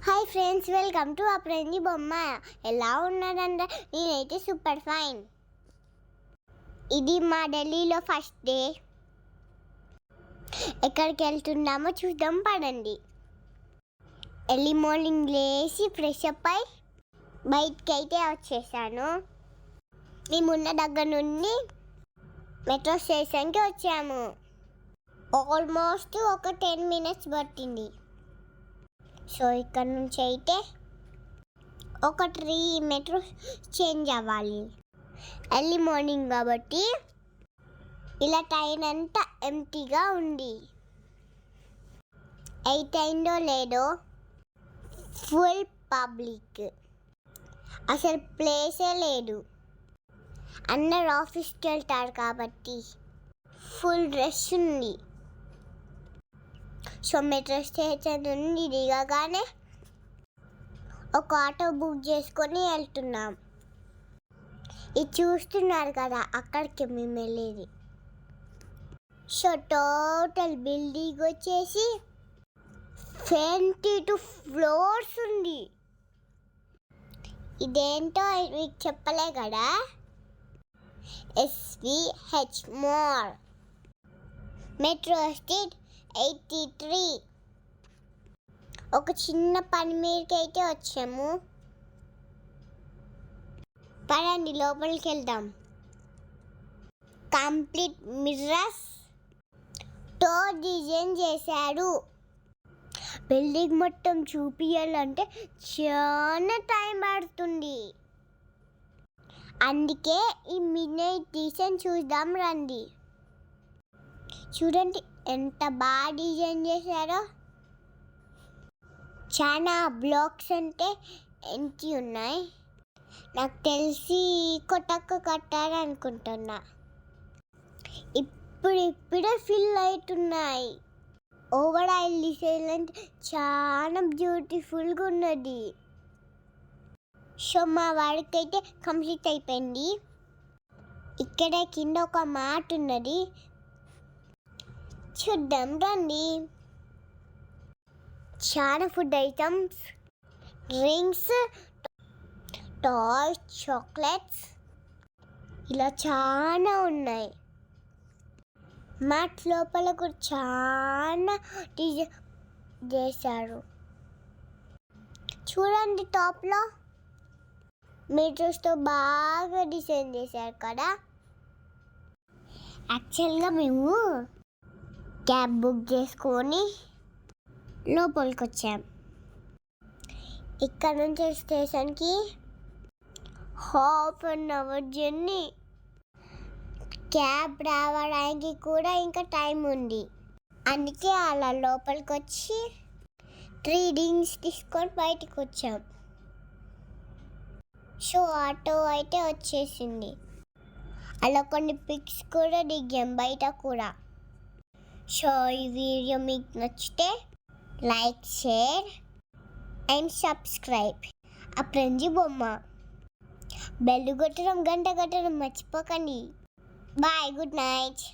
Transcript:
Hi friends, welcome to అప్రెంజి బొమ్మ. ఎలా ఉన్నారంటే నేనైతే సూపర్ ఫైన్. ఇది మా ఢిల్లీలో ఫస్ట్ డే. ఎక్కడికి వెళ్తున్నామో చూద్దాం పడండి. ఎర్లీ మార్నింగ్ లేచి ఫ్రెష్ అప్ అయి బయటికి అయితే వచ్చేసాను. మేమున్న దగ్గర నుండి మెట్రో స్టేషన్కి వచ్చాము. ఆల్మోస్ట్ ఒక 10 minutes పట్టింది. సో ఇక్కడ నుంచి అయితే ఒక 3 మెట్రో చేంజ్ అవ్వాలి. ఎర్లీ మార్నింగ్ కాబట్టి ఇలా ట్రైన్ అంతా ఎంటీగా ఉంది. 8 అయిందో లేదో ఫుల్ పబ్లిక్, అసలు ప్లేసే లేదు. అందరు ఆఫీస్కి వెళ్తారు కాబట్టి ఫుల్ రష్ ఉంది. సో మెట్రో స్టేషన్ నుండి దిగగానే ఒక ఆటో బుక్ చేసుకొని వెళ్తున్నాం. ఇది చూస్తున్నారు కదా, అక్కడికి మేము వెళ్ళేది. సో టోటల్ బిల్డింగ్ వచ్చేసి 22 floors ఉంది. ఇదేంటో మీకు చెప్పలే కదా, SVH మాల్, మెట్రో స్టేట్ 83. ఒక చిన్న పని మీదకి అయితే వచ్చాము. పదండి లోపలికి వెళ్దాం. కంప్లీట్ మిర్రర్స్ తో డిజైన్ చేశాడు. బిల్డింగ్ మొత్తం చూపించాలంటే చాలా టైం పడుతుంది. అందుకే ఈ మిడ్నైట్ డిజైన్ చూద్దాం రండి. చూడండి ఎంత బాగా డిజైన్ చేశారో. చాలా బ్లాక్స్ అంటే ఎంటీ ఉన్నాయి. నాకు తెలిసి కొత్తగా కట్టారనుకుంటున్నా. ఇప్పుడే ఫిల్ అవుతున్నాయి. ఓవరాల్ డిజైన్ అంటే చాలా బ్యూటిఫుల్గా ఉన్నది. సో మా వాడికైతే కంప్లీట్ అయిపోయింది. ఇక్కడ కింద ఒక మ్యాట్ ఉన్నది, చూద్దాం రండి. చాలా food items, drinks, toys, chocolates ఇలా చాలా ఉన్నాయి. మ్యాట్ లోపల కూడా చాలా డిజైన్ చేశారు. చూడండి టాప్లో మీటర్స్తో బాగా డిజైన్ చేశారు కదా. యాక్చువల్గా మేము క్యాబ్ బుక్ చేసుకొని లోపలికి వచ్చాం. ఇక్కడ నుంచి స్టేషన్కి 1/2 hour జర్నీ. క్యాబ్ రావడానికి కూడా ఇంకా టైం ఉంది. అందుకే అలా లోపలికి వచ్చి 3 drinks తీసుకొని బయటికి వచ్చాం. సో ఆటో అయితే వచ్చేసింది. అలా కొన్ని పిక్స్ కూడా దిగాం బయట కూడా. సో ఈ వీడియో మీకు నచ్చితే లైక్, షేర్ అండ్ సబ్స్క్రైబ్. అప్రెంజి బొమ్మ. బెల్ కొట్టడం, గంట కొట్టడం మర్చిపోకండి. Bye, good night.